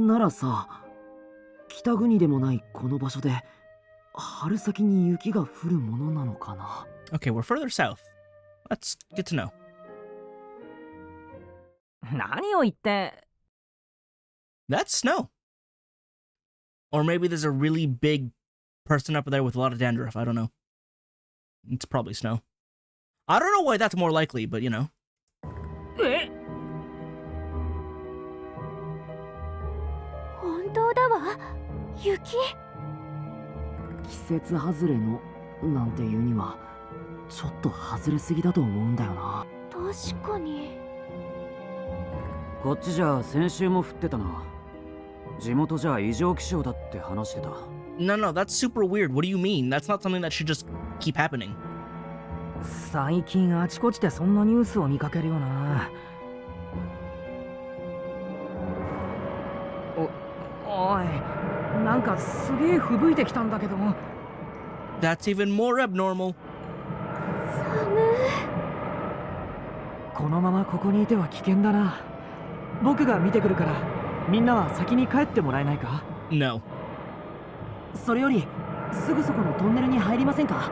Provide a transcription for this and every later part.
ならさ、北国でもないこの場所で春先に雪が降るものなのかな。 Okay, we're further south. That's good to know. 何を言って。 That's snow. Or maybe there's a really big person up there with a lot of dandruff. I don't know. It's probably snow. I don't know why that's more likely, but you know. え、本当だわ。雪。季節外れのなんていうにはちょっと外れすぎだと思うんだよな。確かに。こっちじゃ先週も降ってたな。地元じゃ異常気象だって話してた。 No, that's super weird. What do you mean? That's not something that should just keep happening. 最近あちこちでそんなニュースを見かけるよな。おい、なんかすげえ吹雪いてきたんだけど。 That's even more abnormal. このままここにいては危険だな。僕が見てくるからみんなは先に帰ってもらえないか。 No. それよりすぐそこのトンネルに入りませんか。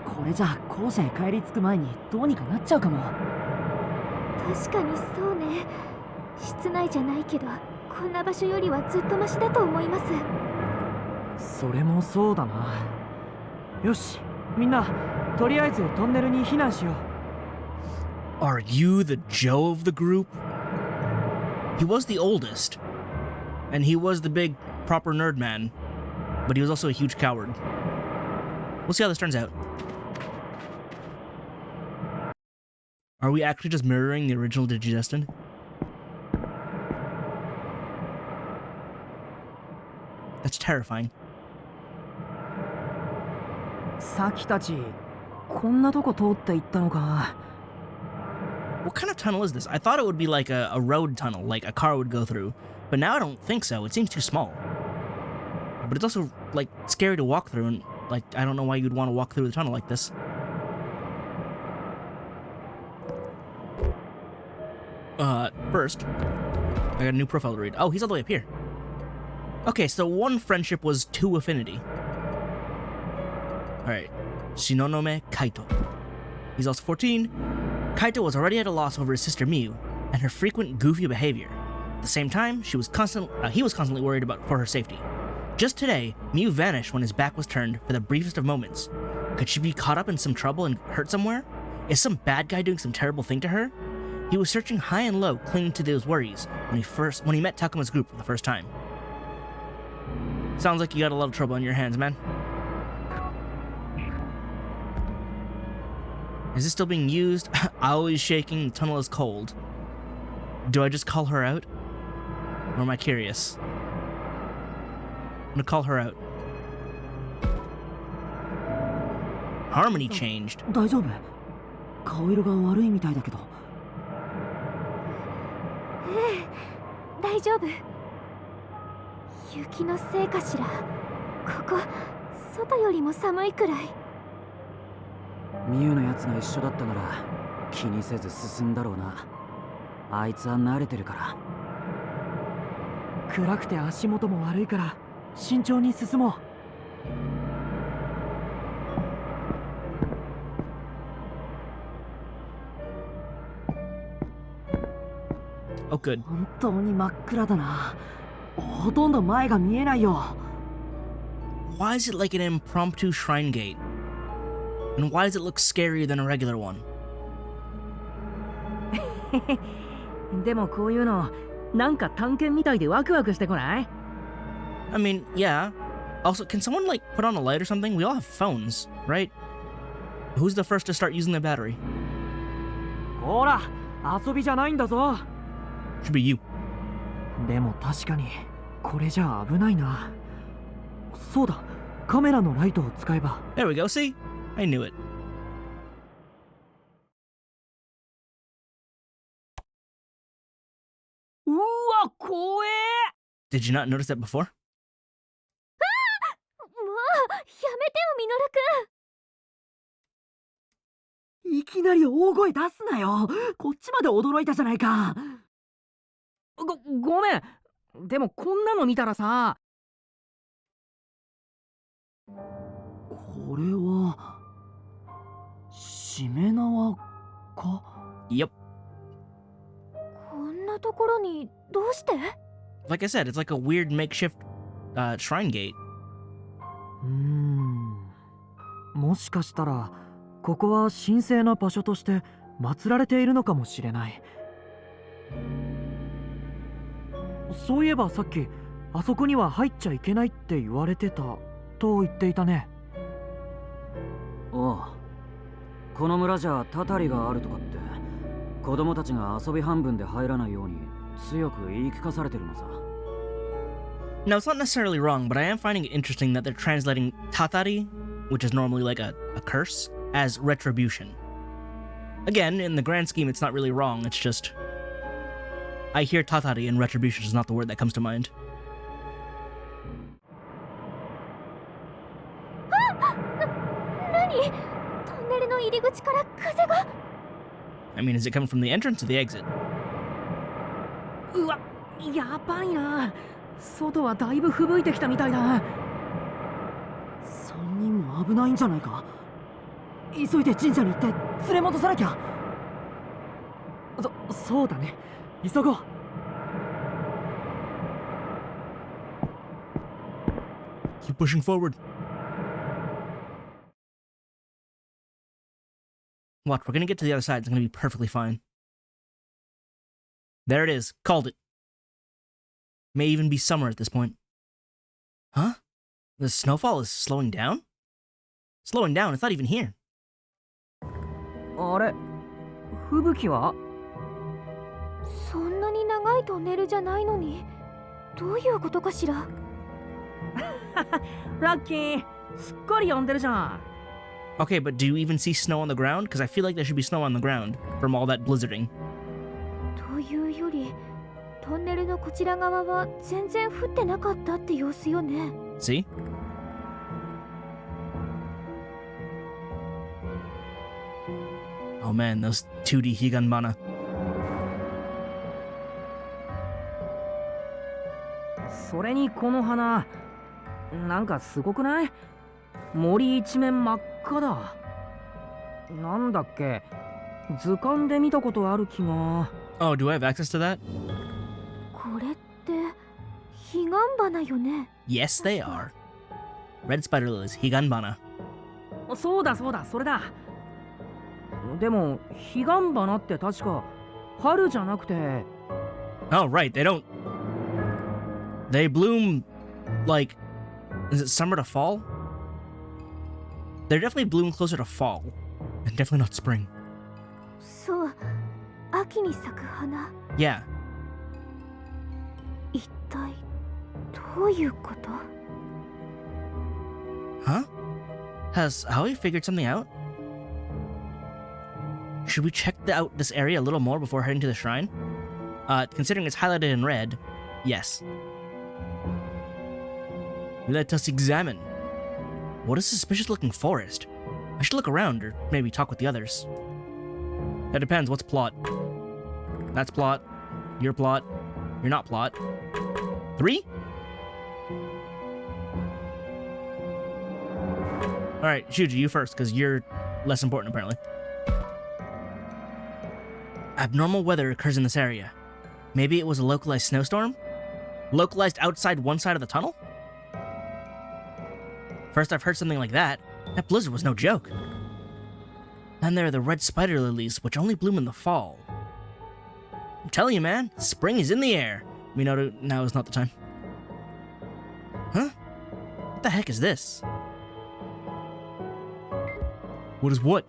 これじゃ校舎へ帰り着く前にどうにかなっちゃうかも。確かにそうね。室内じゃないけどこんな場所よりはずっとマシだと思います。それもそうだな。よし、みんなとりあえずトンネルに避難しよう。 Are you the Joe of the group? He was the oldest. And he was the big, proper nerd man. But he was also a huge coward. We'll see how this turns out. Are we actually just mirroring the original Digidestined? That's terrifying. さきたちこんなとこ通って行ったのか。 What kind of tunnel is this? I thought it would be like a road tunnel, like a car would go through. But now I don't think so. It seems too small. But it's also, like, scary to walk through, and, like, I don't know why you'd want to walk through the tunnel like this. First, I got a new profile to read. Oh, he's all the way up here. Okay, so one friendship was two affinity. Alright. Shinonome Kaito. He's also 14. Kaito was already at a loss over his sister Miu and her frequent goofy behavior. At the same time, he was constantly worried for her safety. Just today, Miu vanished when his back was turned for the briefest of moments. Could she be caught up in some trouble and hurt somewhere? Is some bad guy doing some terrible thing to her? He was searching high and low, clinging to those worries when he met Takuma's group for the first time. Sounds like you got a lot of trouble on your hands, man. Is this still being used? Always shaking, the tunnel is cold. Do I just call her out? Or am I curious? I'm gonna call her out. Harmony changed. 大丈夫？顔色が悪いみたいだけど。大丈夫。雪のせいかしら。ここ外よりも寒いくらい。ミュウのやつが一緒だったなら気にせず進んだろうな。あいつは慣れてるから。暗くて足元も悪いから慎重に進もう。Oh, good. 本当に真っ暗だな。ほとんど前が見えないよ。Why is it like an impromptu shrine gate? And why does it look scarier than a regular one? でもこういうのなんか探検みたいでワクワクしてこない？ I mean, yeah. Also, can someone like put on a light or something? We all have phones, right? Who's the first to start using the battery? ほら、遊びじゃないんだぞ。 Should be you. でも確かにこれじゃ危ないな。そうだ、カメラのライトを使えば。 There we go, see? I knew it. うわ、怖え。 Did you not notice that before? もうやめてよ、ミノルくん。いきなり大声出すなよ。こっちまで驚いたじゃないか。ごめん。でもこんなの見たらさ、これはしめ縄か？ Yep. こんなところにどうして？ Like I said, it's like a weird makeshift shrine gate. もしかしたらここは神聖な場所として祀られているのかもしれない。そういえばさっきあそこには入っちゃいけないって言われてたと言っていたね。おう、この村じゃたたりがあるとかって子供たちが遊び半分で入らないように強く言い聞かされてるのさ。 Now, it's not necessarily wrong, but I am finding it interesting that they're translating tatari, which is normally like a curse, as retribution. Again, in the grand scheme, it's not really wrong, it's just... I hear tatari and retribution is not the word that comes to mind. 何？トンネルの入り口から風が。 I mean, is it coming from the entrance or the exit? うわ、やばいな。外はだいぶ吹雪いてきたみたいだ。3人も危ないんじゃないか。急いで神社に行って連れ戻さなきゃ。そうだね、急ごう。Keep pushing forward. Watch, we're gonna get to the other side. It's gonna be perfectly fine. There it is. Called it. May even be summer at this point. Huh? The snowfall is slowing down? Slowing down? It's not even here. あれ、吹雪は？そんなに長いトンネルじゃないのに、どういうことかしら。ラッキー、すっかり止んでるじゃん。Okay, but do you even see snow on the ground? Because I feel like there should be snow on the ground from all that blizzarding. というより、トンネルのこちら側は全然降ってなかったって様子よね。See? Oh man, those 2D Higanbana. それにこの花、なんかすごくない？森一面真っ赤だ。なんだっけ、図鑑で見たことある気が。Oh, do I have access to that? これって彼岸花よね。 Yes, they are. Red spider lilies, Higanbana. そうだそうだ、それだ。でも彼岸花って確か春じゃなくて。Oh, right, they don't... They bloom, like... Is it summer to fall? They definitely bloom closer to fall. And definitely not spring. そう、秋に咲く花。 Yeah. 一体どういうこと？ Huh? Has Aoi figured something out? Should we check out this area a little more before heading to the shrine? Considering it's highlighted in red, yes. Let us examine. What a suspicious looking forest. I should look around or maybe talk with the others. That depends, what's plot? That's plot. You're plot. You're not plot. 3? Alright, Shuji, you first, because you're less important apparently. Abnormal weather occurs in this area. Maybe it was a localized snowstorm? Localized outside one side of the tunnel? First I've heard something like that. That blizzard was no joke. Then there are the red spider lilies, which only bloom in the fall. I'm telling you, man, spring is in the air. Minoru, now is not the time. Huh? What the heck is this? What is what?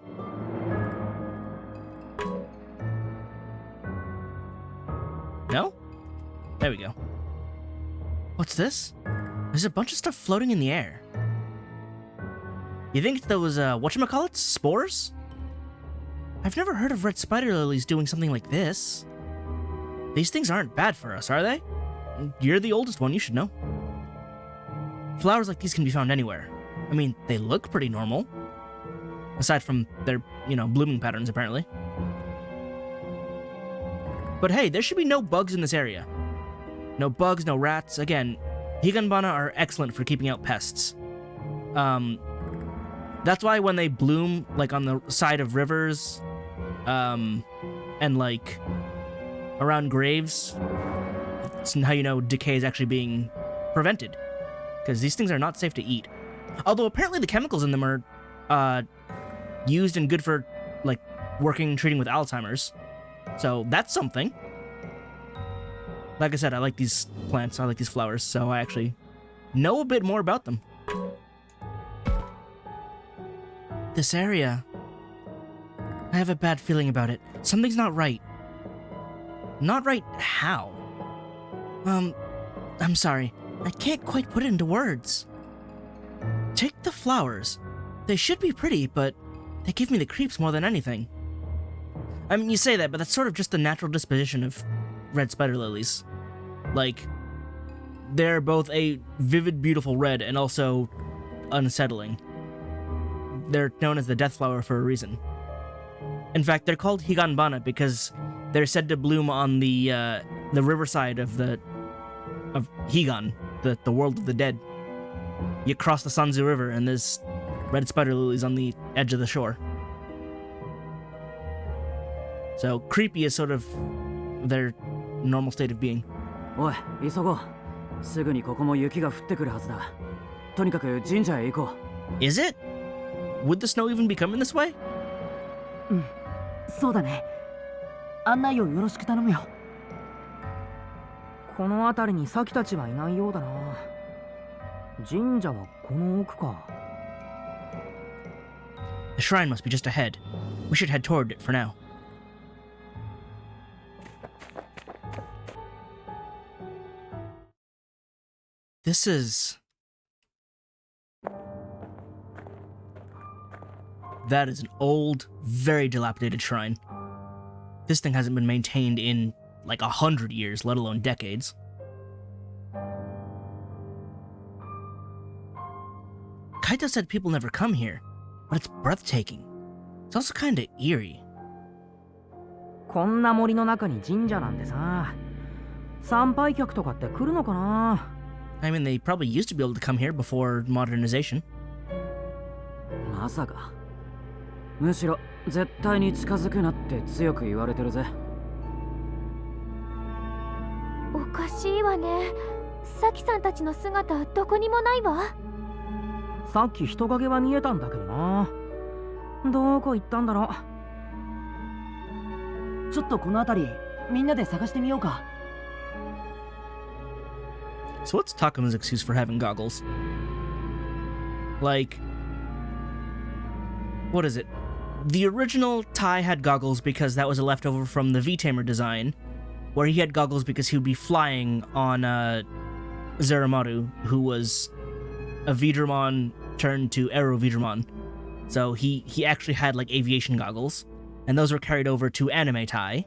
No? There we go. What's this? There's a bunch of stuff floating in the air. You think those, whatchamacallits? Spores? I've never heard of red spider lilies doing something like this. These things aren't bad for us, are they? You're the oldest one, you should know. Flowers like these can be found anywhere. I mean, they look pretty normal. Aside from their, blooming patterns, apparently. But hey, there should be no bugs in this area. No bugs, no rats. Again, Higanbana are excellent for keeping out pests. That's why when they bloom, like on the side of rivers, and like around graves, it's how you know decay is actually being prevented. Because these things are not safe to eat. Although apparently the chemicals in them are used and good for like treating with Alzheimer's. So that's something. Like I said, I like these plants, I like these flowers, so I actually know a bit more about them. This area, I have a bad feeling about it. Something's not right. Not right how? I'm sorry. I can't quite put it into words. Take the flowers. They should be pretty, but they give me the creeps more than anything. I mean, you say that, but that's sort of just the natural disposition of red spider lilies. Like, they're both a vivid, beautiful red and also unsettling. They're known as the death flower for a reason. In fact, they're called Higanbana because they're said to bloom on the riverside of Higan, the world of the dead. You cross the Sanzu River and there's red spider lilies on the edge of the shore. So creepy is sort of their normal state of being. おい、急ごう。すぐにここも雪が降ってくるはずだ。とにかく神社へ行こう。Is it? Would the snow even be coming this way? そうだね。案内をよろしく頼むよ。この辺りにサキたちはいないようだな。神社はこの奥か。The shrine must be just ahead. We should head toward it for now. This is... That is an old, very dilapidated shrine. This thing hasn't been maintained in like 100 years, let alone decades. Kaito said people never come here, but it's breathtaking. It's also kinda eerie. こんな森の中に神社なんてさ、参拝客とかって来るのかな。I mean, they probably used to be able to come here before modernization. まさか。むしろ絶対に近づくなって強く言われてるぜ。おかしいわね。サキさんたちの姿どこにもないわ。さっき人影は見えたんだけどな。どこ行ったんだろう。ちょっとこの辺りみんなで探してみようか。So what's Takuma's excuse for having goggles? Like... What is it? The original Tai had goggles because that was a leftover from the V-Tamer design, where he had goggles because he would be flying on Zeramaru, who was a Vidramon turned to Aero Vidramon. So he actually had like aviation goggles, and those were carried over to anime Tai.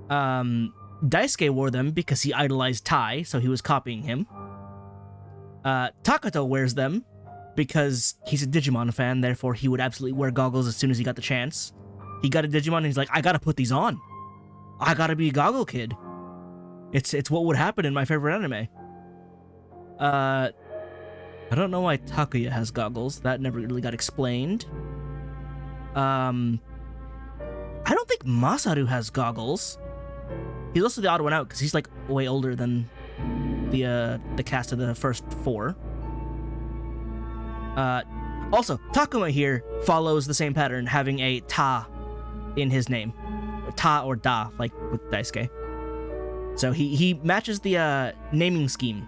Daisuke wore them because he idolized Tai, so he was copying him. Takato wears them because he's a Digimon fan, therefore he would absolutely wear goggles as soon as he got the chance. He got a Digimon and he's like, I gotta put these on. I gotta be a goggle kid. It's what would happen in my favorite anime. I don't know why Takuya has goggles. That never really got explained. I don't think Masaru has goggles. He's also the odd one out because he's like way older than the cast of the first four. Also, Takuma here follows the same pattern, having a Ta in his name. Ta or Da, like with Daisuke. So he matches the naming scheme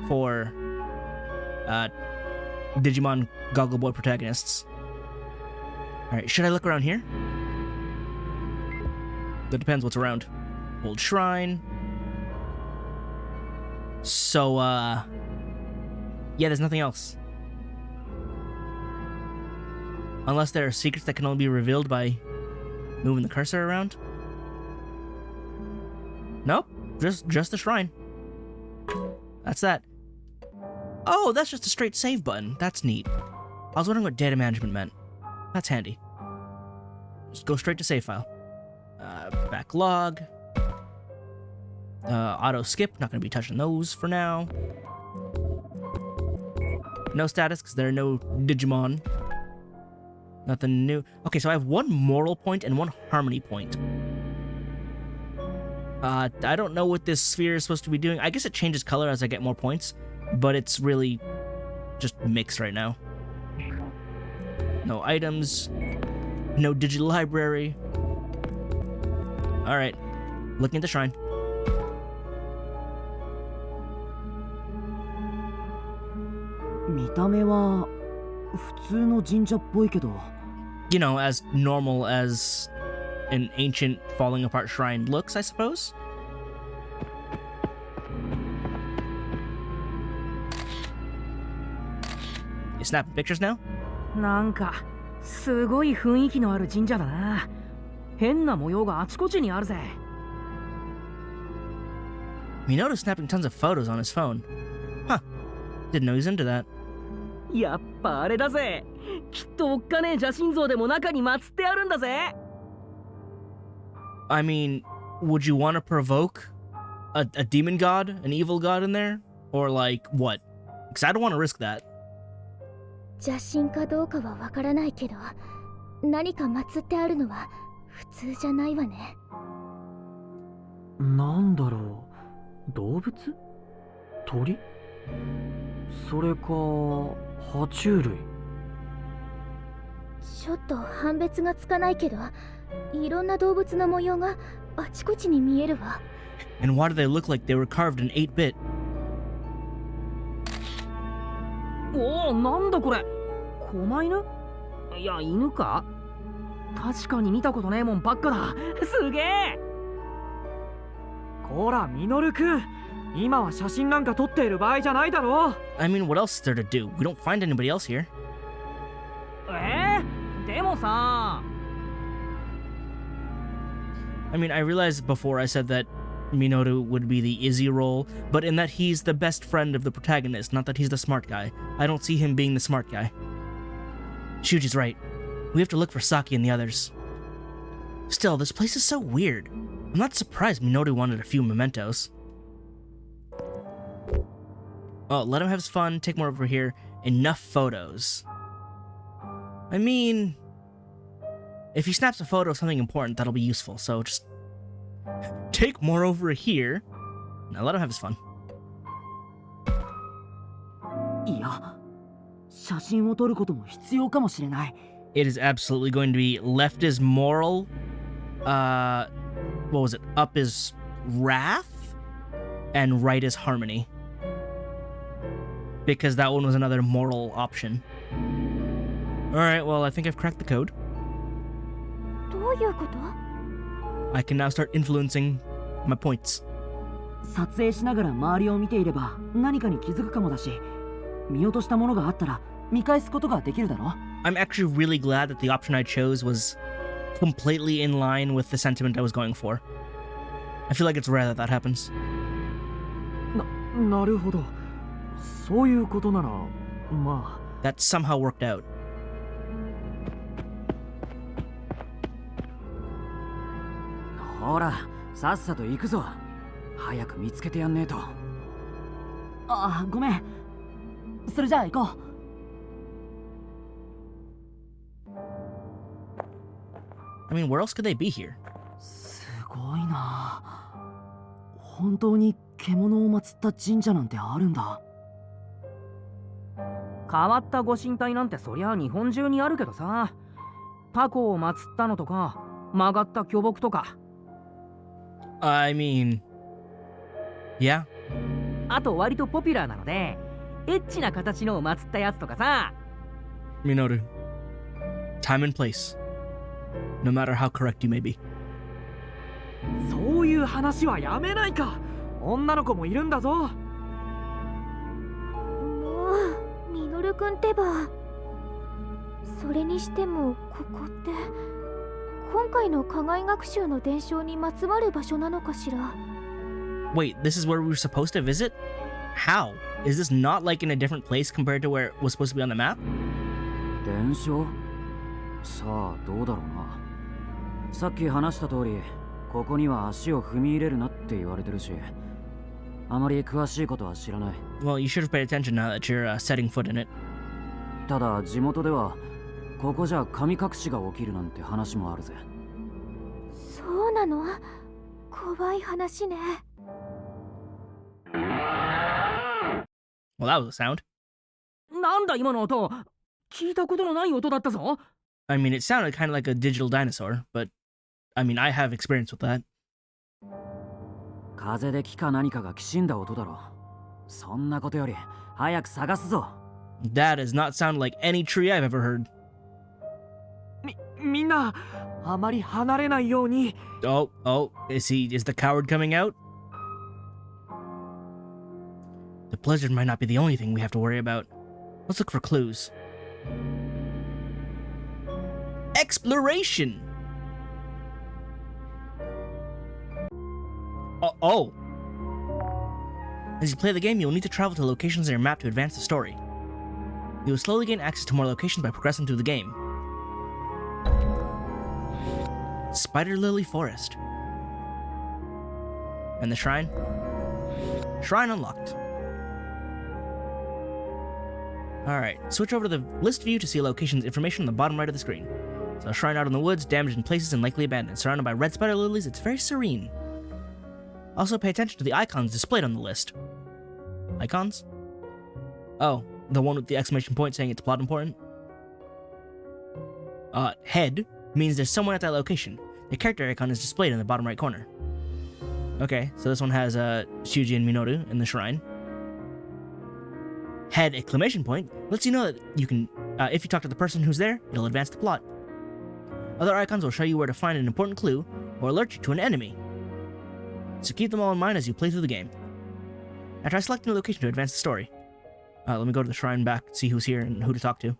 for Digimon Goggle Boy protagonists. Alright, should I look around here? That depends what's around. Old shrine. So, yeah, there's nothing else. Unless there are secrets that can only be revealed by moving the cursor around. Nope, just the shrine. That's that. Oh, that's just a straight save button. That's neat. I was wondering what data management meant. That's handy. Just go straight to save file. Backlog. Auto skip, not gonna be touching those for now. No status, because there are no Digimon. Nothing new. Okay, so I have one moral point and one harmony point. I don't know what this sphere is supposed to be doing. I guess it changes color as I get more points, but it's really just mixed right now. No items. No digital library. Alright. Looking at the shrine. You know, as normal as an ancient falling apart shrine looks, I suppose. You snapping pictures now? なんかすごい雰囲気のある神社だな。変な模様があちこちにあるぜ。Minoto's snapping tons of photos on his phone. Huh. Didn't know he's into that. やっぱあれだぜ。きっとおっかねえ邪神像でも中に祀ってあるんだぜ。I mean, would you want to provoke a demon god, an evil god in there? Or like, what? Because I don't want to risk that. 邪神かどうかはわからないけど、何か祀ってあるのは普通じゃないわね。なんだろう、動物？鳥？それか爬虫類？ちょっと判別がつかないけど、いろんな動物の模様があちこちに見えるわ。And why do they look like they were carved in 8-bit? おお、なんだこれ。狛犬？いや、犬か？確かに見たことねえもんばっかだ。すげえ。こら、ミノルくん。今は写真なんか撮っている場合じゃないだろ。I mean, what else is there to do? We don't find anybody else here. でもさ。I mean, I realized before I said that Minoru would be the Izzy role, but in that he's the best friend of the protagonist, not that he's the smart guy. I don't see him being the smart guy. Shuji's right. We have to look for Saki and the others. Still, this place is so weird. I'm not surprised Minoru wanted a few mementos. Oh, let him have his fun, take more over here. Enough photos. I mean, if he snaps a photo of something important, that'll be useful, so just take more over here. Now let him have his fun. いや、写真を撮ることも必要かもしれない。It is absolutely going to be left is moral. What was it? Up is wrath, and right is harmony. Because that one was another moral option. Alright, well, I think I've cracked the code. どういうこと？ I can now start influencing my points. 撮影しながら周りを見ていれば何かに気づくかもだし、見落としたものがあったら見返すことができるだろ。I'm actually really glad that the option I chose was completely in line with the sentiment I was going for. I feel like it's rare that that happens. なるほど。そういうことなら、まあ。That somehow worked out. ほら、さっさと行くぞ。早く見つけてやんねえと。ああ、ごめん。それじゃあ行こう。I mean, where else could they be here? すごいな。本当に獣を祀った神社なんてあるんだ。変わったご神体なんてそりゃ日本中にあるけどさ。タコを祀ったのとか、曲がった巨木とか。I mean, yeah. あと割とポピュラーなので、エッチな形のを祀ったやつとかさ。Minoru, time and place. No matter how correct you may be. そういう話はやめないか。女の子もいるんだぞ。もうミノルくんってば。それにしてもここって今回の課外学習の伝承にまつわる場所なのかしら。 Wait, this is where we were supposed to visit? How? Is this not like in a different place compared to where it was supposed to be on the map? 伝承？さあどうだろうな。さっき話した通り、ここには足を踏み入れるなって言われてるし、あまり詳しいことは知らない。 Well, you should have paid attention now that you're setting foot in it. ただ地元ではここじゃ神隠しが起きるなんて話もあるぜ。そうなの？怖い話ね。Well, that was a sound. なんだ今の音。聞いたことのない音だったぞ。I mean, it sounded kind of like a digital dinosaur, but I mean, I have experience with that. 風で木か何かがきしんだ音だろ。そんなことより早く探すぞ。 That does not sound like any tree I've ever heard. みんな、あまり離れないように。Oh, is the coward coming out? The blizzard might not be the only thing we have to worry about. Let's look for clues. Exploration! Oh. As you play the game, you'll need to travel to locations on your map to advance the story. You will slowly gain access to more locations by progressing through the game. Spider Lily Forest. And the shrine? Shrine unlocked. Alright, switch over to the list view to see a location's information on the bottom right of the screen. So a shrine out in the woods, damaged in places and likely abandoned. Surrounded by red spider lilies, it's very serene. Also pay attention to the icons displayed on the list. Icons? Oh, the one with the exclamation point saying it's plot important? Head means there's someone at that location. The character icon is displayed in the bottom right corner. Okay, so this one has Shuji and Minoru in the shrine. Head exclamation point lets you know that you can, if you talk to the person who's there, it'll advance the plot. Other icons will show you where to find an important clue or alert you to an enemy. So keep them all in mind as you play through the game. Now try selecting a location to advance the story. Let me go to the shrine back, see who's here and who to talk to.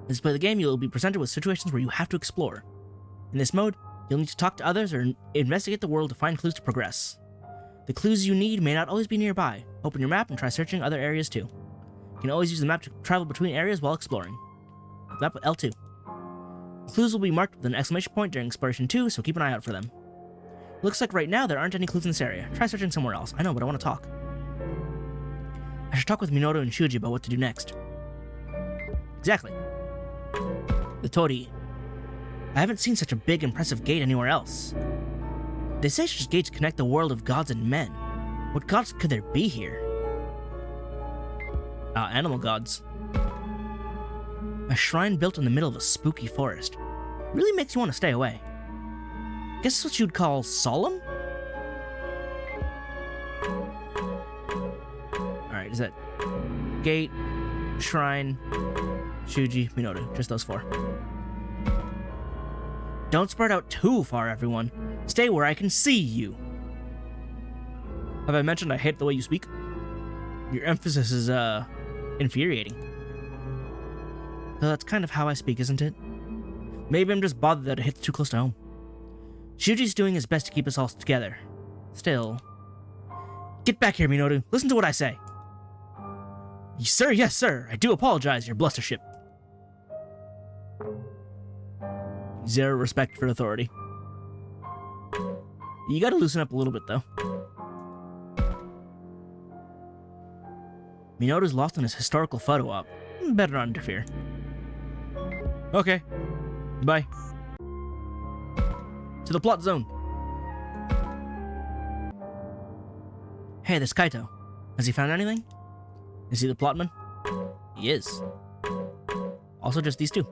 As you play the game, you'll be presented with situations where you have to explore. In this mode, you'll need to talk to others or investigate the world to find clues to progress. The clues you need may not always be nearby. Open your map and try searching other areas too. You can always use the map to travel between areas while exploring. Map with L2. Clues will be marked with an exclamation point during Exploration 2, so keep an eye out for them. Looks like right now there aren't any clues in this area. Try searching somewhere else. I know, but I want to talk. I should talk with Minoru and Shuji about what to do next. Exactly. The Tori. I haven't seen such a big, impressive gate anywhere else. They say such gates connect the world of gods and men. What gods could there be here? Animal gods. A shrine built in the middle of a spooky forest. Really makes you want to stay away. Guess what you'd call solemn? Alright, is that gate, shrine, Shuji, Minoru. Just those four. Don't spread out too far, everyone. Stay where I can see you. Have I mentioned I hate the way you speak? Your emphasis is, infuriating. Though that's kind of how I speak, isn't it? Maybe I'm just bothered that it hits too close to home. Shuji's doing his best to keep us all together. Still... Get back here, Minoru. Listen to what I say. Sir, yes, sir. I do apologize, your blustership. Zero respect for authority. You gotta loosen up a little bit, though. Minoru's lost on his historical photo op. Better not interfere. Okay. Bye. To the plot zone. Hey, there's Kaito. Has he found anything? Is he the plotman? He is. Also just these two.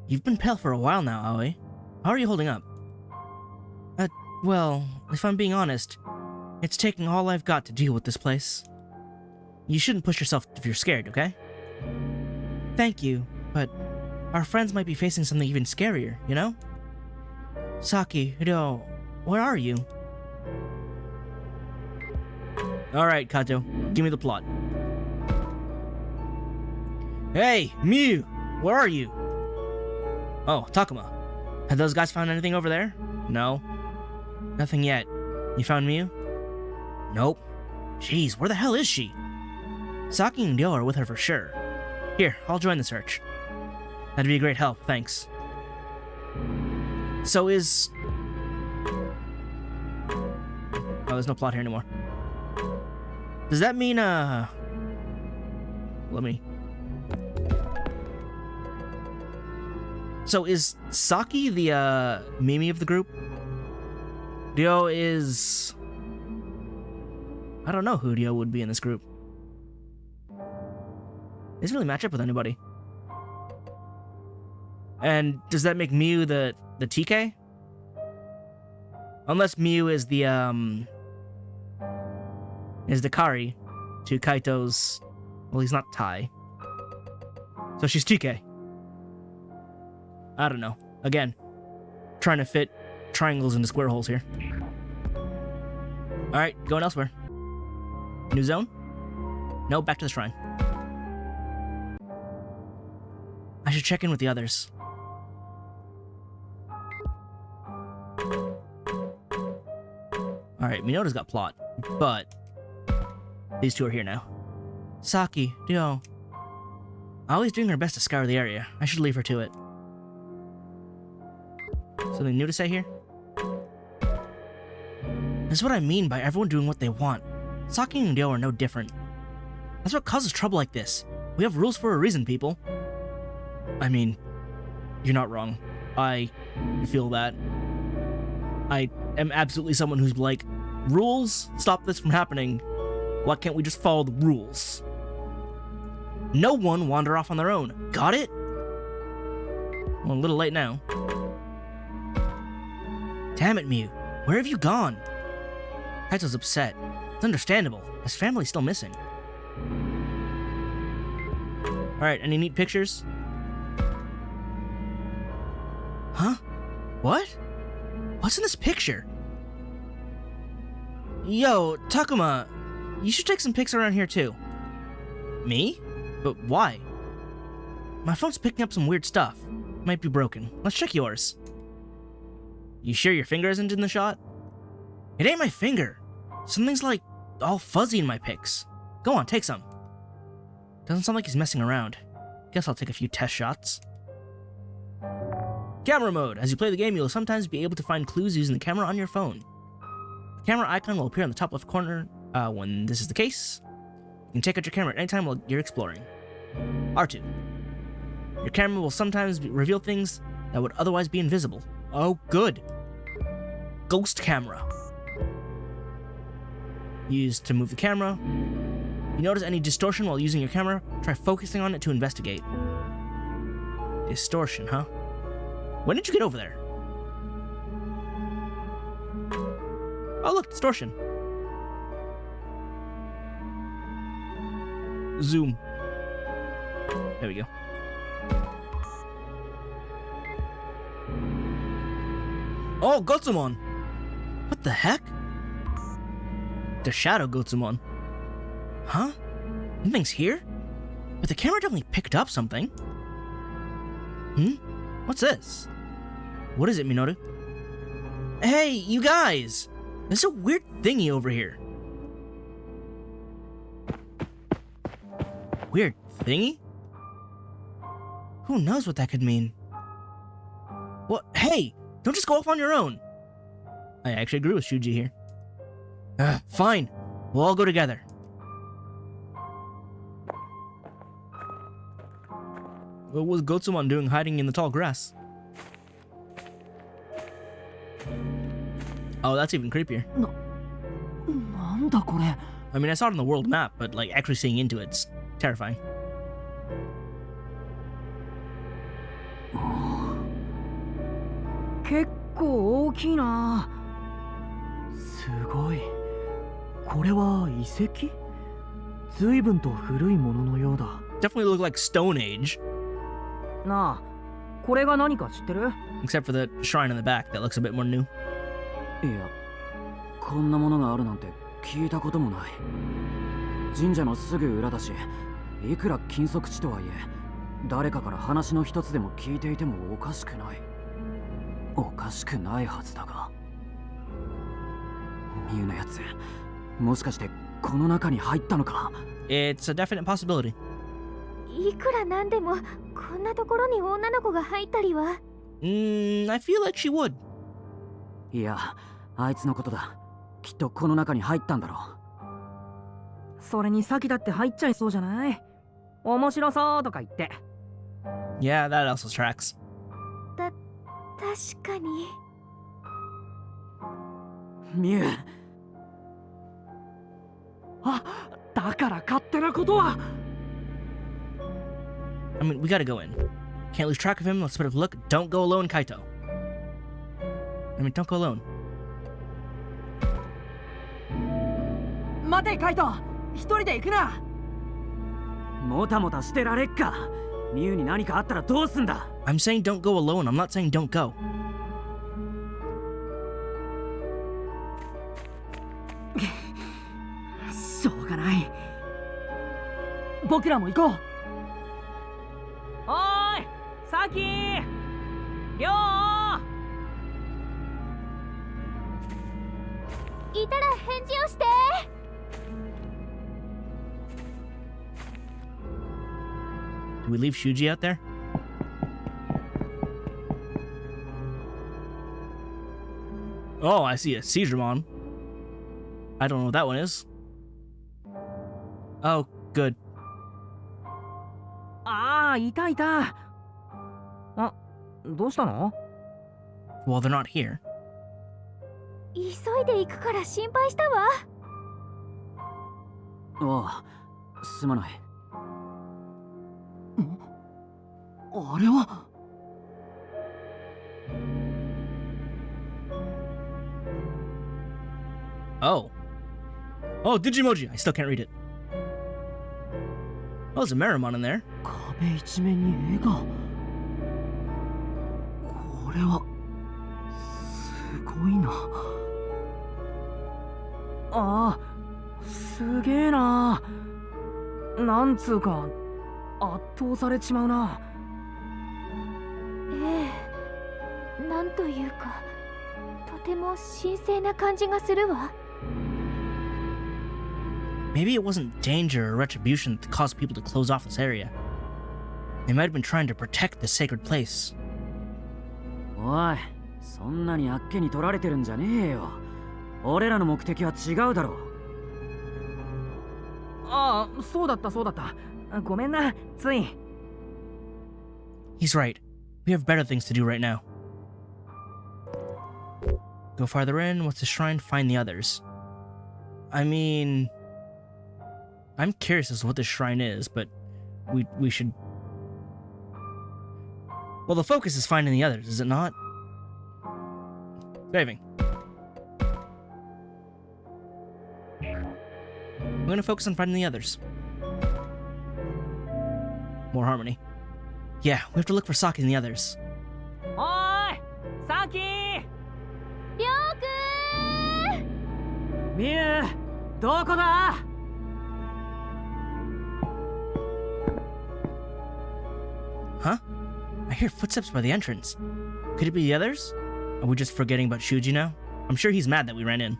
You've been pale for a while now, Aoi. How are you holding up? Well, if I'm being honest, it's taking all I've got to deal with this place. You shouldn't push yourself if you're scared, okay? Thank you, but our friends might be facing something even scarier, you know? Saki, Ryo, where are you? Alright, Kato, give me the plot. Hey, Miu! Where are you? Oh, Takuma. Have those guys found anything over there? No. Nothing yet. You found Miu? Nope. Jeez, where the hell is she? Saki and Ryo are with her for sure. Here, I'll join the search. That'd be a great help, thanks. So is... Oh, there's no plot here anymore. Does that mean, let me... So is Saki the, Mimi of the group? Ryo is... I don't know who Ryo would be in this group. Doesn't really match up with anybody. And does that make Miu the TK? Unless Miu is the Kari to Kaito's... Well, he's not Tai. So she's TK. I don't know. Again, trying to fit triangles into square holes here. Alright, going elsewhere. New zone? No, back to the shrine. I should check in with the others. Alright, Minota's got plot, but these two are here now. Saki, Ryo. Always doing her best to scour the area. I should leave her to it. Something new to say here? This is what I mean by everyone doing what they want. Saki and Ryo are no different. That's what causes trouble like this. We have rules for a reason, people. I mean, you're not wrong. I feel that. I am absolutely someone who's like, rules stop this from happening. Why can't we just follow the rules? No one wander off on their own. Got it? Well, a little late now. Damn it, Miu. Where have you gone? Kaito's upset. It's understandable. His family's still missing. Alright, any neat pictures? Huh? What? What's in this picture? Yo, Takuma, you should take some pics around here too. Me? But why? My phone's picking up some weird stuff. Might be broken. Let's check yours. You sure your finger isn't in the shot? It ain't my finger. Something's like all fuzzy in my pics. Go on, take some. Doesn't sound like he's messing around. Guess I'll take a few test shots. Camera mode. As you play the game, you'll sometimes be able to find clues using the camera on your phone. The camera icon will appear on the top left corner when this is the case. You can take out your camera at any time while you're exploring. R2. Your camera will sometimes reveal things that would otherwise be invisible. Oh, good. Ghost camera. Used to move the camera. If you notice any distortion while using your camera, try focusing on it to investigate. Distortion, huh? When did you get over there? Oh look, distortion. Zoom. There we go. Oh, Gotsumon! What the heck? The Shadow Gotsumon. Huh? Something's here? But the camera definitely picked up something. What's this? What is it, Minoru? Hey, you guys! There's a weird thingy over here. Weird thingy? Who knows what that could mean? What? Hey! Don't just go off on your own! I actually agree with Shuji here. Fine. We'll all go together. What was Gotsumon doing hiding in the tall grass? Oh, that's even creepier. I mean, I saw it on the world map, but like actually seeing into it's terrifying. Definitely look like Stone Age. なあ、これが何か知ってる? Except for the shrine in the back that looks a bit more new. いや、こんなものがあるなんて聞いたこともない。神社のすぐ裏だし、いくら禁足地とはいえ、誰かから話の一つでも聞いていてもおかしくない。おかしくないはずだが。ミュウのやつ、もしかしてこの中に入ったのか? It's a definite possibility. いくらなんでもこんなところに女の子が入ったりは。I feel like she would. いや、あいつのことだ。きっとこの中に入ったんだろう。それに先だって入っちゃいそうじゃない？面白そうとか言って。Yeah, that also tracks. 確かに。ミュウ、あ、だから勝手なことは。I mean, we gotta go in. Can't lose track of him. Let's put a look. Don't go alone, Kaito. I mean, don't go alone. 待てカイト、一人で行くな。もたもたしてられっか。ミュウに何かあったらどうすんだ。 I'm saying don't go alone. I'm not saying don't go. しょうがない。僕らも行こう。おーい、サキ、りょう。いたら返事をして。Do we leave Shuji out there? Oh, I see a Digimon. I don't know what that one is. Oh, good. ああ、いたいた。あ、どうしたの？ Well, they're not here. 急いで行くから心配したわ。ああ、すまない。あれは。Oh. Oh, Digimoji. I still can't read it. Oh, there's a Meramon in there. 壁一面に絵が。これはすごいな。ああ、すげえな。なんつうか圧倒されちまうな。ええ、なんというかとても神聖な感じがするわ。Maybe it wasn't danger or retribution that caused people to close off this area. They might have been trying to protect the sacred place. おい、そんなにあっけに取られてるんじゃねえよ。俺らの目的は違うだろう。ああ、そうだったそうだった。ごめんな、つい。He's right. We have better things to do right now. Go farther in. What's the shrine? Find the others. I mean, I'm curious as to what this shrine is, but we should. Well, the focus is finding the others, is it not? Saving. I'm gonna focus on finding the others. More harmony. Yeah, we have to look for Saki and the others. おーい、サキ。りょうくん。ミュウ、どこだ？ Huh? I hear footsteps by the entrance. Could it be the others? Are we just forgetting about Shuji now? I'm sure he's mad that we ran in.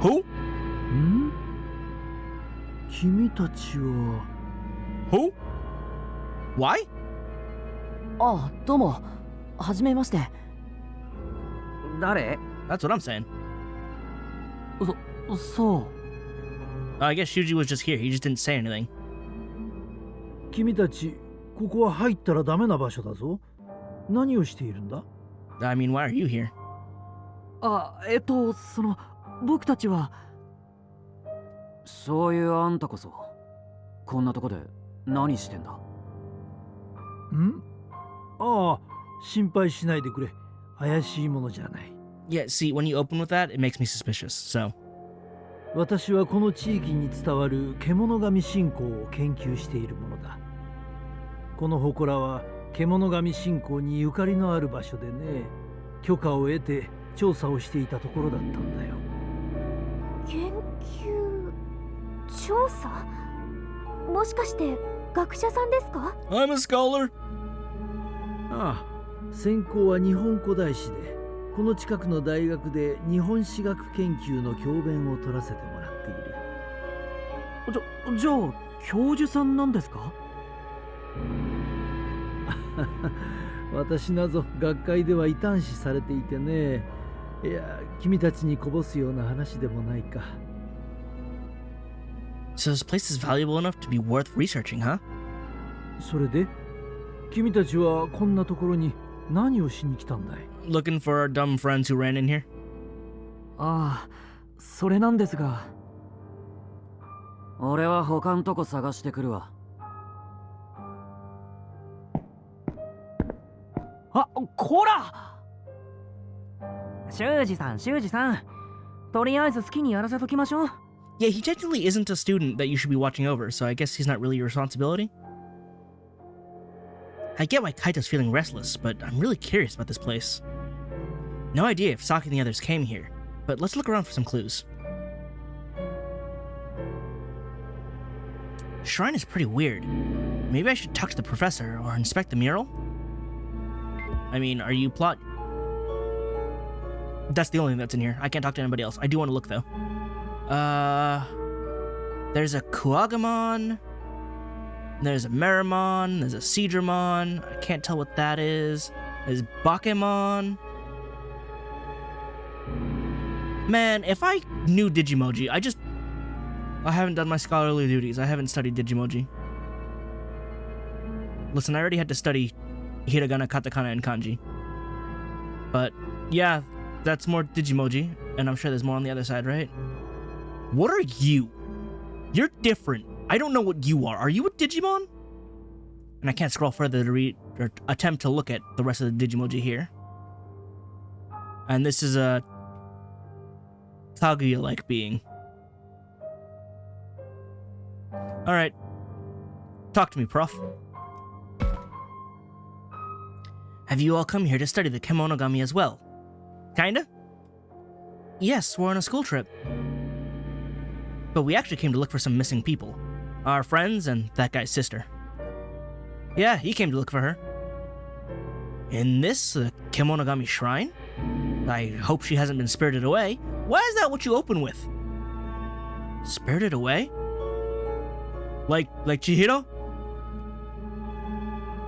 Who? ん？君たちは。 Who? Why? あ、どうも。はじめまして。誰？ That's what I'm saying. そう。I guess Shuji was just here. He just didn't say anything. 君たち、ここは入ったらダメな場所だぞ。何をしているんだ？ I mean, why are you here? あ、僕たちは。そういうあんたこそ、こんなとこで何してんだ？ん？ああ、心配しないでくれ。怪しいものじゃない。Yeah, see, when you open with that, it makes me suspicious, so. 私はこの地域に伝わる獣神信仰を研究しているものだ。この祠は獣神信仰にゆかりのある場所でね、許可を得て調査をしていたところだったんだよ。研究調査？もしかして学者さんですか？ I'm a scholar. ああ、専攻は日本古代史で、この近くの大学で日本史学研究の教鞭を取らせてもらっている。じゃあ教授さんなんですか？私なぞ学会では異端視されていてね。いや、君たちにこぼすような話でもないか。So this place is valuable enough to be worth researching, huh? それで君たちはこんなところに何をしに来たんだい？ Looking for our dumb friends who ran in here? ああ、それなんですが。俺は他んとこ探してくるわ。あ、こら！修二さん、とりあえず好きにやらせときましょう。Yeah, he technically isn't a student that you should be watching over, so I guess he's not really your responsibility. I get why Kaito's feeling restless, but I'm really curious about this place. No idea if Saki and the others came here, but let's look around for some clues. Shrine is pretty weird. Maybe I should talk to the professor or inspect the mural? I mean, are you plot? That's the only thing that's in here. I can't talk to anybody else. I do want to look though. There's a Kuagamon. There's a Meramon. There's a Seadramon. I can't tell what that is. There's Bakemon. Man, if I knew Digimoji, I haven't done my scholarly duties. I haven't studied Digimoji. Listen, I already had to study Hiragana, Katakana, and Kanji. But, yeah, that's more Digimoji, and I'm sure there's more on the other side, right? What are you? You're different. I don't know what you are. Are you a Digimon? And I can't scroll further to read or attempt to look at the rest of the Digimoji here. And this is a Kaguya-like being. Alright. Talk to me, prof. Have you all come here to study the Kemonogami as well? Kinda? Yes, we're on a school trip. But we actually came to look for some missing people. Our friends and that guy's sister. Yeah, he came to look for her. In this, the Kemonogami shrine? I hope she hasn't been spirited away. Why is that what you open with? Spirited away? Like Chihiro?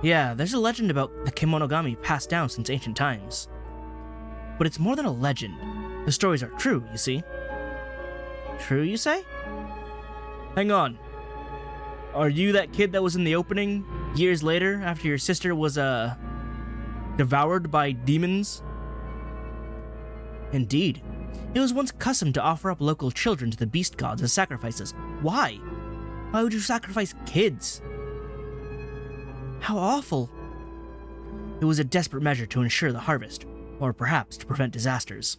Yeah, there's a legend about the Kemonogami passed down since ancient times. But it's more than a legend. The stories are true, you see. True, you say? Hang on. Are you that kid that was in the opening years later after your sister was, devoured by demons? Indeed. It was once custom to offer up local children to the beast gods as sacrifices. Why? Why would you sacrifice kids? How awful. It was a desperate measure to ensure the harvest, or perhaps to prevent disasters.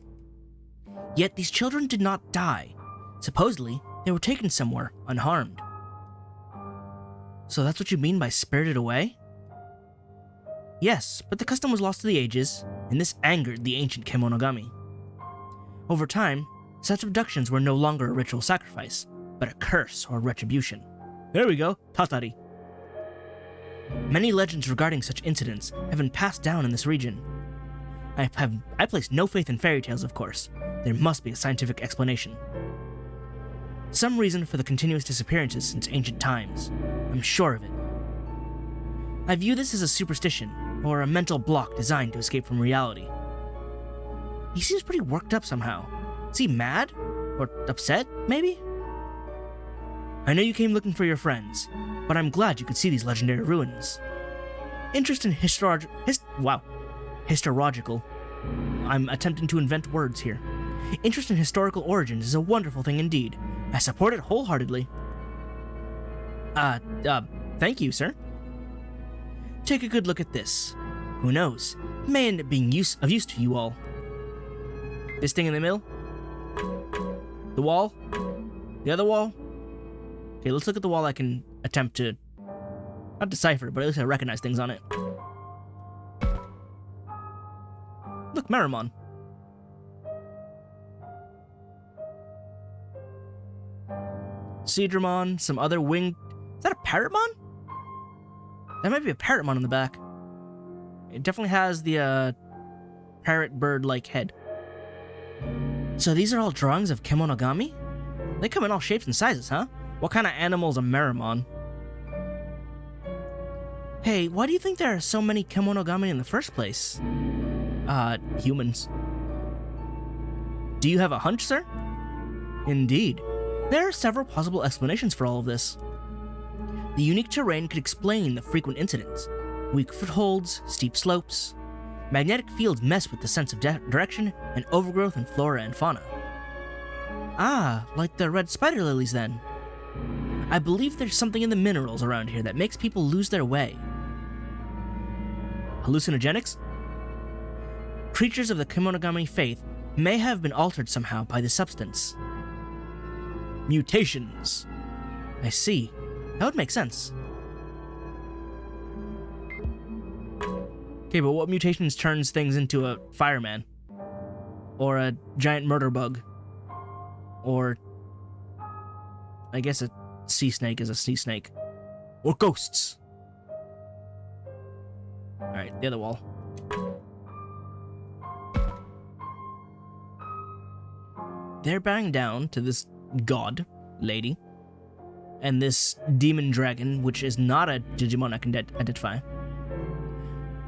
Yet these children did not die. Supposedly, they were taken somewhere, unharmed. So that's what you mean by spirited away? Yes, but the custom was lost to the ages, and this angered the ancient Kemonogami. Over time, such abductions were no longer a ritual sacrifice, but a curse or retribution. There we go, Tatari. Many legends regarding such incidents have been passed down in this region. I place no faith in fairy tales, of course. There must be a scientific explanation. Some reason for the continuous disappearances since ancient times. I'm sure of it. I view this as a superstition, or a mental block designed to escape from reality. He seems pretty worked up somehow. Is he mad? Or upset, maybe? I know you came looking for your friends, but I'm glad you could see these legendary ruins. Interest in historical. I'm attempting to invent words here. Interest in historical origins is a wonderful thing indeed. I support it wholeheartedly. Thank you, sir. Take a good look at this. Who knows? It may end up being of use to you all. This thing in the middle? The wall? The other wall? Okay, let's look at the wall I can attempt to, not decipher, but at least I recognize things on it. Look, Meramon. Seadramon, some other winged... Is that a Parrotmon? That might be a Parrotmon on the back. It definitely has the, parrot bird-like head. So these are all drawings of kemonogami? They come in all shapes and sizes, huh? What kind of animal's a Merimon? Hey, why do you think there are so many kemonogami in the first place? Humans. Do you have a hunch, sir? Indeed. There are several possible explanations for all of this. The unique terrain could explain the frequent incidents. Weak footholds, steep slopes. Magnetic fields mess with the sense of direction and overgrowth in flora and fauna. Ah, like the red spider lilies then. I believe there's something in the minerals around here that makes people lose their way. Hallucinogenics? Creatures of the kemonogami faith may have been altered somehow by this substance. Mutations. I see. That would make sense. Okay, but what mutations turns things into a fireman? Or a giant murder bug? Or I guess a sea snake is a sea snake. Or ghosts. Alright, the other wall. They're bowing down to this god lady and this demon dragon, which is not a Digimon I can identify.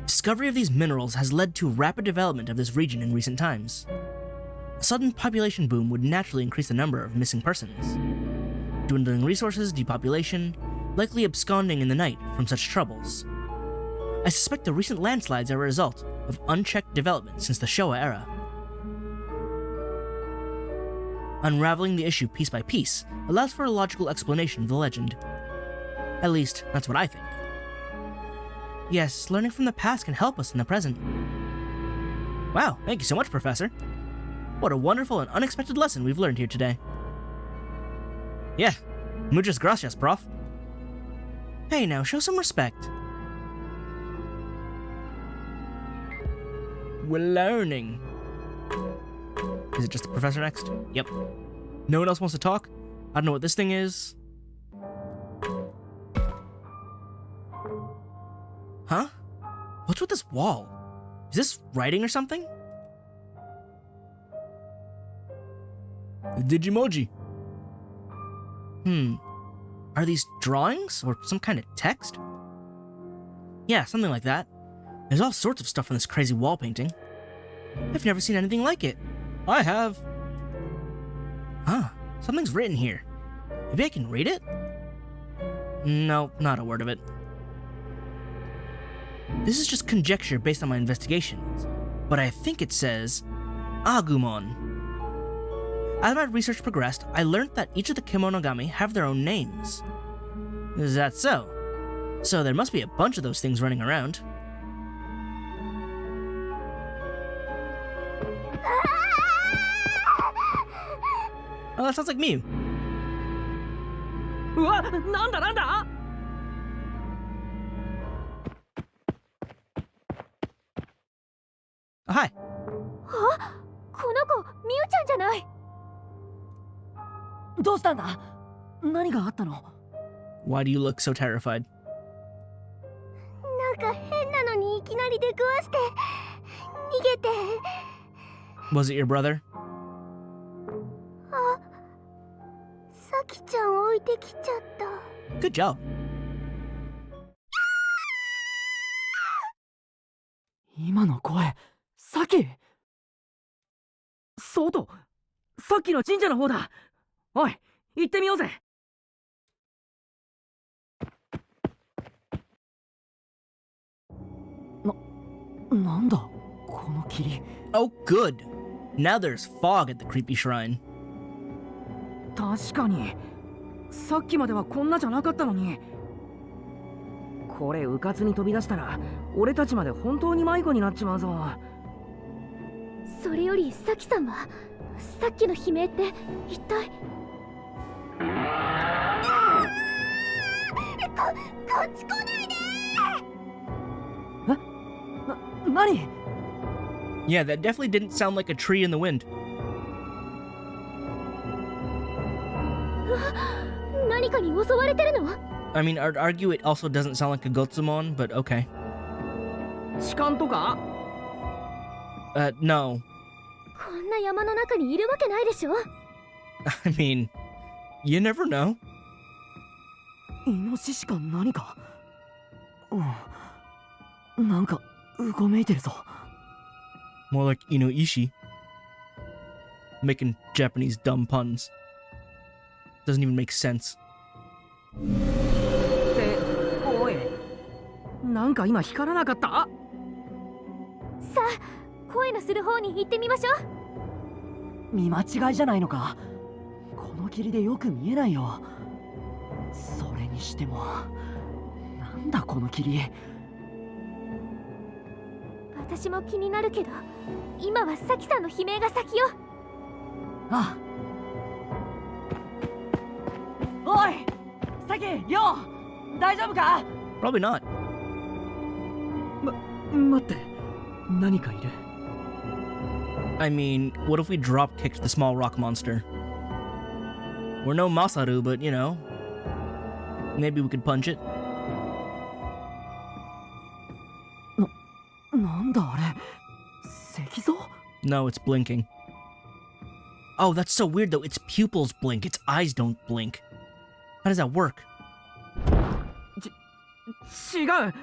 Discovery of these minerals has led to rapid development of this region in recent times. A sudden population boom would naturally increase the number of missing persons. Dwindling resources, depopulation, likely absconding in the night from such troubles. I suspect the recent landslides are a result of unchecked development since the Showa era. Unraveling the issue piece by piece allows for a logical explanation of the legend. At least, that's what I think. Yes, learning from the past can help us in the present. Wow, thank you so much, Professor. What a wonderful and unexpected lesson we've learned here today. Yeah, muchas gracias, Prof. Hey now, show some respect. We're learning. Is it just the professor next? Yep. No one else wants to talk? I don't know what this thing is. Huh? What's with this wall? Is this writing or something? Digimoji. Are these drawings or some kind of text? Yeah, something like that. There's all sorts of stuff in this crazy wall painting. I've never seen anything like it. I have. Huh, something's written here. Maybe I can read it? No, not a word of it. This is just conjecture based on my investigations, but I think it says Agumon. As my research progressed, I learned that each of the kemonogami have their own names. Is that so? So there must be a bunch of those things running around. Oh, that sounds like Mew. うわ、なんだなんだ Oh, hi. この子ミュウちゃんじゃない。どうしたんだ？何があったの？ Why do you look so terrified? なんか変なのにいきなり出くわして逃げて。 Was it your brother? あ、さきちゃん置いてきちゃった。 Good job. 今の声、サキ。そうと、さっきの神社の方だ。おい、行ってみようぜ。なんだこの霧。 Oh, good. Now there's fog at the creepy shrine. 確かに、さっきまではこんなじゃなかったのに。これうかつに飛び出したら、俺たちまで本当に迷子になっちまうぞ。それよりさきさんはさっきの悲鳴って一体。こっち来ないで。何？ Yeah, that definitely didn't sound like a tree in the wind. 何かに襲われてるの？ I mean, I'd argue it also doesn't sound like a Gotsumon, but okay. 痴漢とか？ No. こんな山の中にいるわけないでしょ。 I mean, you never know. イノシシか何か。なんかうごめいてるぞ。 More like Inoishi. Making Japanese dumb puns. Doesn't even make sense. っておい、なんか今光らなかった？さあ、声のする方に行ってみましょう。見間違いじゃないのか。この霧でよく見えないよ。それにしてもなんだこの霧。私も気になるけど、今はサキさんの悲鳴が先よ。ああ。おいサキ、リョウ、大丈夫か？ Probably not. 待って、何かいる。 I mean, what if we drop kicked the small rock monster? We're no Masaru, but you know, maybe we could punch it. なんだあれ、石像？ No, it's blinking. Oh, that's so weird though. Its pupils blink, its eyes don't blink. How does that work? 違う、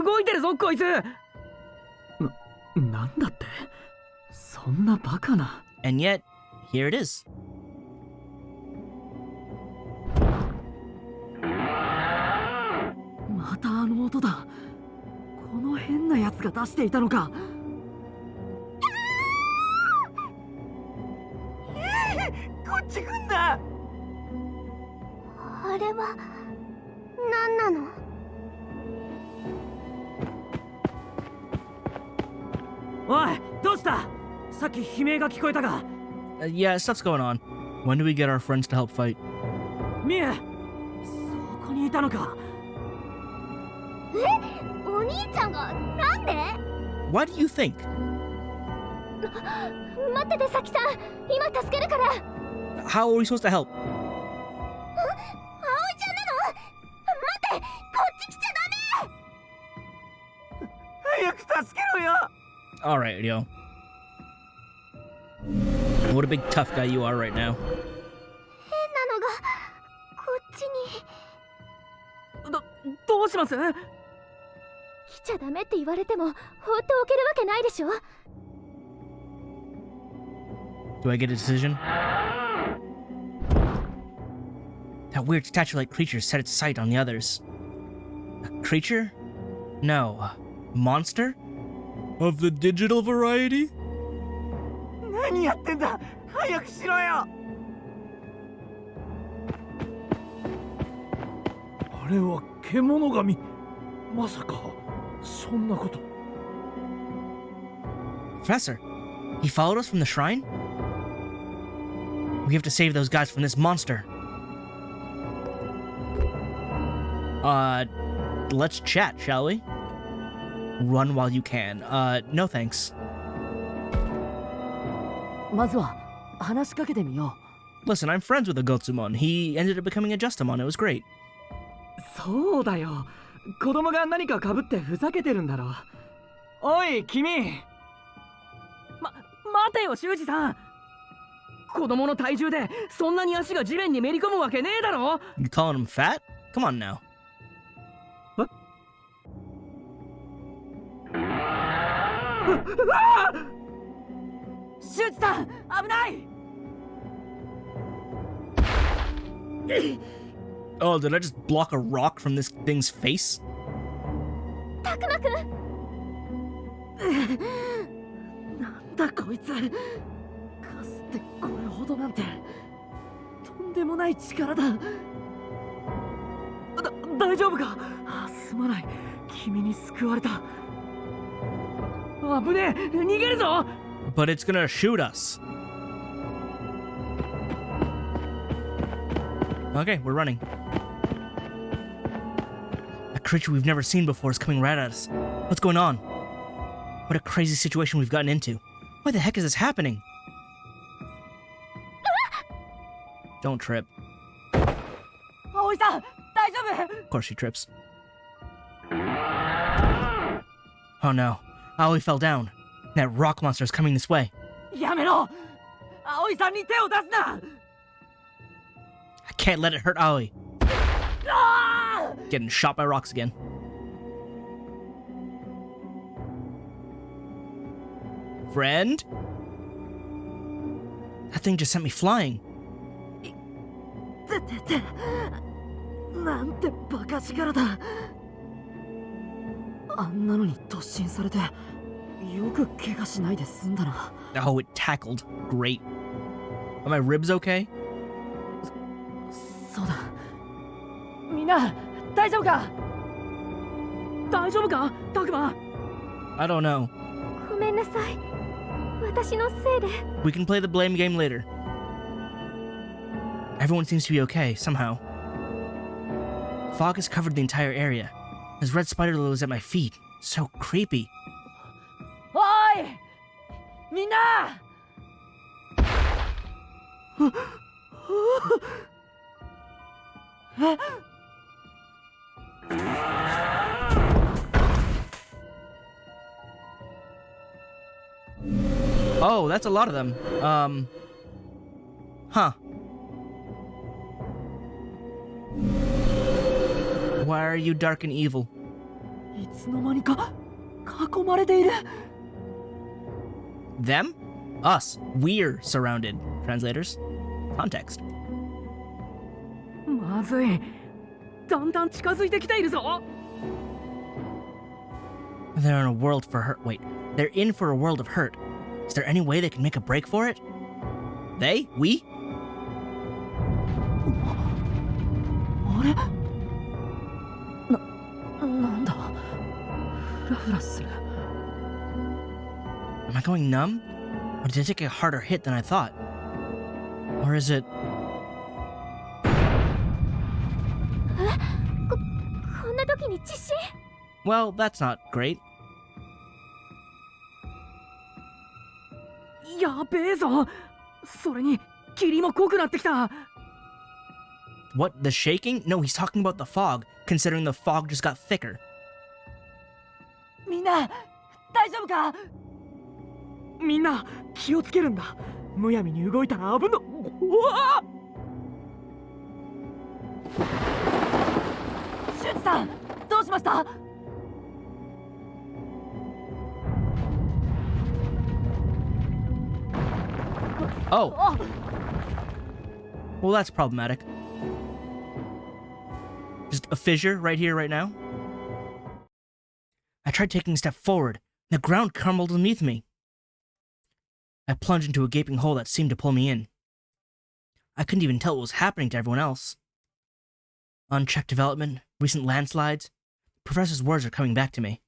動いてるぞこいつ。なんだって、そんなバカな。 And yet, here it is. またあの音だ。この変なやつが出していたのか。こっち来んな。あれは何なの？おい、どうした？さっき悲鳴が聞こえたが。Yeah, stuff's going on. When do we get our friends to help fight? ミュウ、そこにいたのか。お兄ちゃんがなんで？ Why do you think? 待っててサキさん、今助けるから。 How are we supposed to help? 葵ちゃんなの？待って、こっち来ちゃダメ。早く助けろよ。 Alright, yo. What a big tough guy you are right now. 変なのがこっちに。どうします？来ちゃダメって言われても放っておけるわけないでしょ。 Do I get a decision? That weird statue-like creature set its sight on the others. A creature? No. Monster? Of the digital variety? 何やってんだ、早くしろよ。あれは獣神。まさかそんなこと。 Professor, he followed us from the shrine? We have to save those guys from this monster. Let's chat, shall we? Run while you can. No thanks. まずは話しかけてみよう。 Listen, I'm friends with the Gotsumon. He ended up becoming a Justamon. It was great. そうだよ、子供が何かかぶってふざけてるんだろう。おい君、待てよ修二さん。子供の体重でそんなに足が地面にめり込むわけねえだろ。 You calling him fat? Come on now. 修二さん、危ない。 Oh, did I just block a rock from this thing's face? たくまくん、なんだこいつ。かつてこれほどなんてとんでもない力だ。大丈夫か？すまない、君に救われた。危ねえ、逃げるぞ。 But it's gonna shoot us. Okay, we're running. A creature we've never seen before is coming right at us. What's going on? What a crazy situation we've gotten into. Why the heck is this happening? Don't trip. 葵さん、大丈夫？ Of course she trips. Oh no. Aoi fell down. That rock monster is coming this way. やめろ葵さんに手を出すな I can't let it hurt Aoi. Getting shot by rocks again. Friend? That thing just sent me flying. てなんてバカ力だあんなのに突進されてよく怪我しないで済んだな Oh, it tackled. Great. Are my ribs okay? そうだみんな大丈夫か大丈夫かタグマ I don't know. ごめんなさい私のせいで We can play the blame game later. Everyone seems to be okay, somehow. Fog has covered the entire area. There's red spider lilies at my feet. So creepy. おいみんな Oh, that's a lot of them. Huh. Why are you dark and evil? いつの間にか囲まれている Them? Us. We're surrounded. Translators. Context. まずいだんだん近づいてきているぞ They're in a world for hurt. Wait. They're in for a world of hurt. Is there any way they can make a break for it? They? We? あれなんだフラフラする Am I going numb? Or did I take a harder hit than I thought? Or is it... こんな時に地震 Well, that's not great. やべえぞそれに霧も濃くなってきた What, the shaking? No, he's talking about the fog, considering the fog just got thicker. みんな大丈夫かみんな気をつけるんだむやみに動いたら危なうわシューツさんどうしました Oh. Well, that's problematic. Just a fissure right here, right now. I tried taking a step forward. The ground crumbled beneath me. I plunged into a gaping hole that seemed to pull me in. I couldn't even tell what was happening to everyone else. Unchecked development, recent landslides. The professor's words are coming back to me.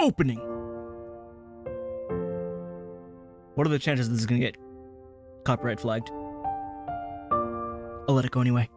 Opening. What are the chances this is gonna get copyright flagged? I'll let it go anyway.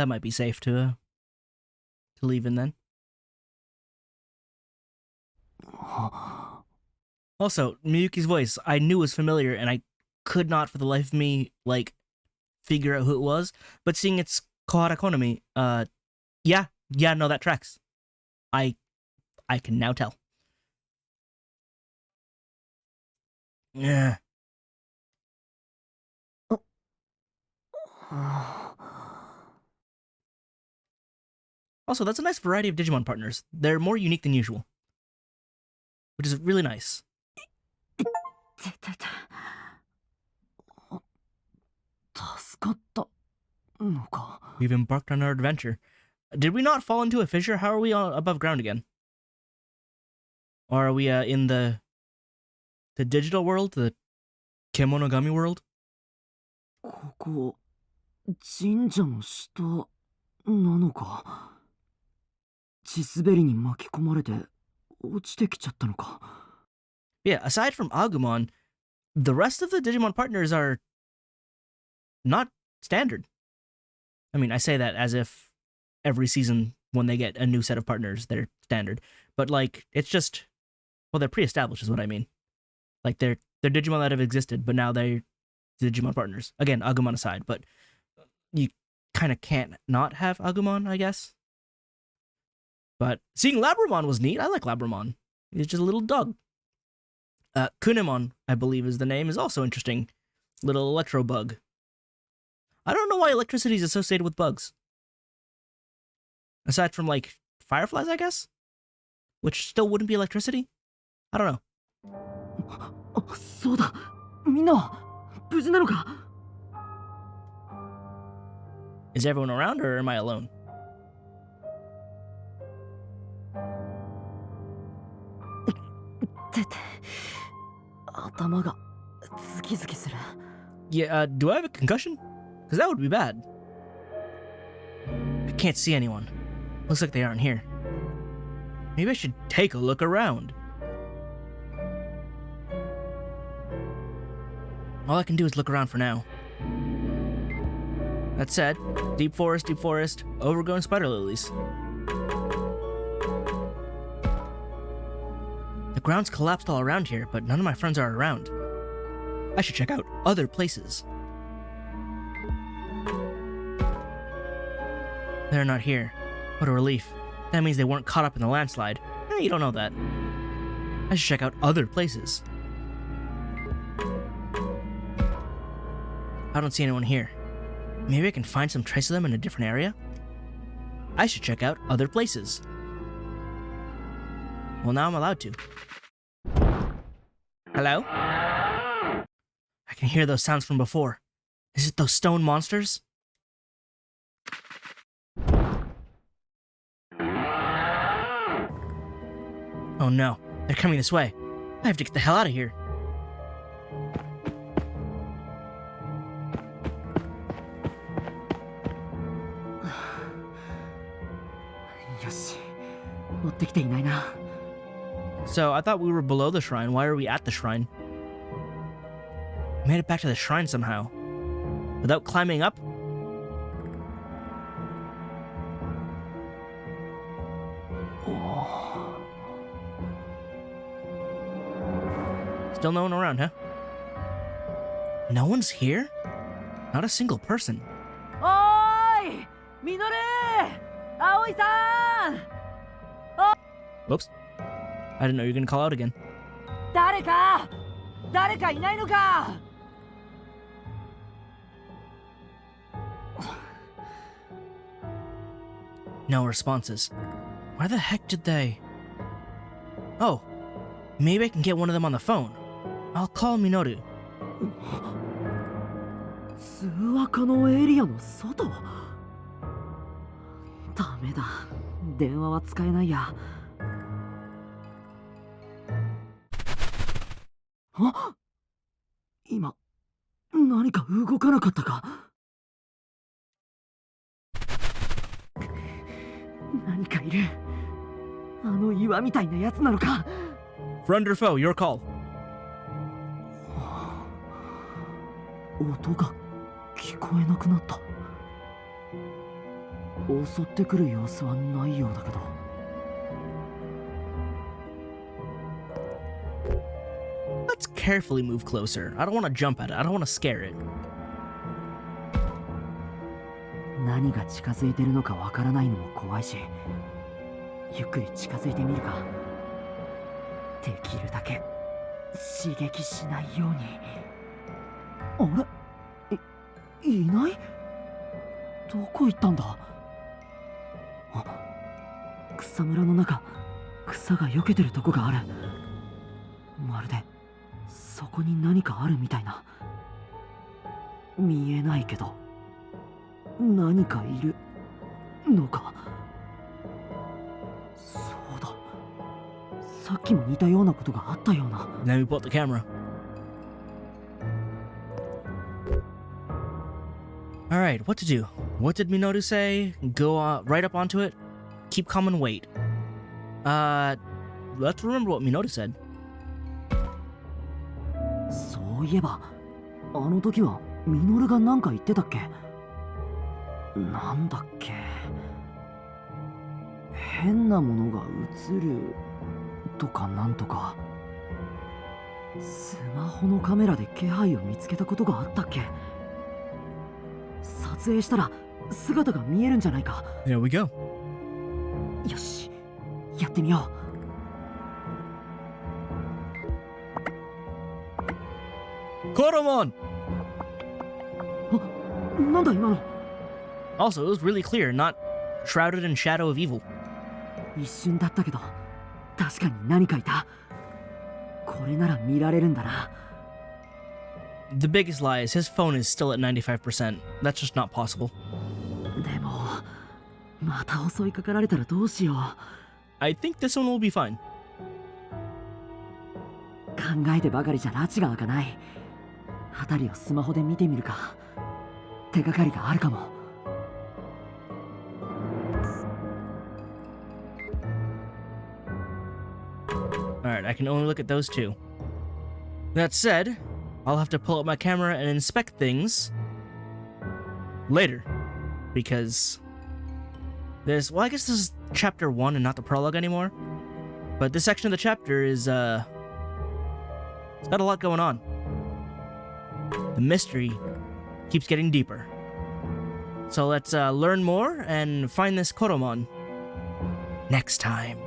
that might be safe to leave in then. Also, Miyuki's voice I knew was familiar, and I could not for the life of me like figure out who it was. But seeing its Kohara Konami, yeah, no, that tracks. I can now tell. Yeah. Also, that's a nice variety of Digimon partners. They're more unique than usual, which is really nice. We've embarked on our adventure. Did we not fall into a fissure? How are we above ground again? Or are we in the digital world, the Kemonogami world? ここ神社の下なのか。地滑りに巻き込まれて落ちてきちゃったのか。Yeah, aside from Agumon, the rest of the Digimon partners are not standard. I mean, I say that as if every season when they get a new set of partners, they're standard. But like, it's just, well, they're pre-established is what I mean. Like, they're Digimon that have existed, but now they're Digimon partners. Again, Agumon aside, but you kind of can't not have Agumon, I guess. But seeing Labramon was neat. I like Labramon. He's just a little dog. Kunemon, I believe is the name, is also interesting. Little electro bug. I don't know why electricity is associated with bugs. Aside from, like, fireflies, I guess? Which still wouldn't be electricity? I don't know. そうだ。みんな無事なのか。 Is everyone around or am I alone? てて頭がズキズキする。 Yeah, do I have a concussion? Because that would be bad. I can't see anyone. Looks like they aren't here. Maybe I should take a look around. All I can do is look around for now. That said, deep forest, overgrown spider lilies. The ground's collapsed all around here, but none of my friends are around. I should check out other places. They're not here. What a relief. That means they weren't caught up in the landslide. You don't know that. I should check out other places. I don't see anyone here. Maybe I can find some trace of them in a different area? I should check out other places. Well, now I'm allowed to. Hello? I can hear those sounds from before. Is it those stone monsters? Oh no, they're coming this way. I have to get the hell out of here. So, I thought we were below the shrine. Why are we at the shrine? I made it back to the shrine somehow. Without climbing up? Still no one around, huh? No one's here? Not a single person. Oi! Minoru! Aoi-san! Whoops. I didn't know you were gonna call out again. 誰かいないのか。 No responses. Why the heck did they... Oh, maybe I can get one of them on the phone. I'll call Minoru. 通話可能エリアの外。ダメだ。電話は使えないや。あ、今何か動かなかったか。何かいる。あの岩みたいなやつなのか。 Friend or foe, your call. 音が聞こえなくなった。襲ってくる様子はないようだけど。Let's carefully move closer. I don't want to jump at it. I don't want to scare it. 何が近づいてるのかわからないのも怖いし、ゆっくり近づいてみるか。できるだけ刺激しないように。あれ？いない？どこ行ったんだ？あ、草むらの中、草が避けてるとこがある。まるでそこに何かあるみたいな。見えないけど何かいるのか。そうだ、さっきも似たようなことがあったような。 Then we pull out the camera. Alright, what to do? What did Minoru say? Go right up onto it? Keep calm and wait. Let's remember what Minoru said. そういえばあの時はミノルが何か言ってたっけ。なんだっけ。変なものが映るとかなんとか。スマホのカメラで気配を見つけたことがあったっけ。撮影したら姿が見えるんじゃないか。 There we go. よし、やってみよう。 Koromon! あ、なんだ今の。 Also, it was really clear, not shrouded in shadow of evil. 一瞬だったけど確かに何かいた。これなら見られるんだな。 The biggest lie is his phone is still at 95%. That's just not possible. でもまた襲いかかられたらどうしよう。 I think this one will be fine. 考えてばかりじゃ拉致が開かない。辺りをスマホで見てみるか。手がかりがあるかも。 Alright, I can only look at those two. That said, I'll have to pull out my camera and inspect things later. Because there's, well, I guess this is chapter 1 and not the prologue anymore. But this section of the chapter is, it's got a lot going on. The mystery keeps getting deeper. So let's learn more and find this Koromon next time.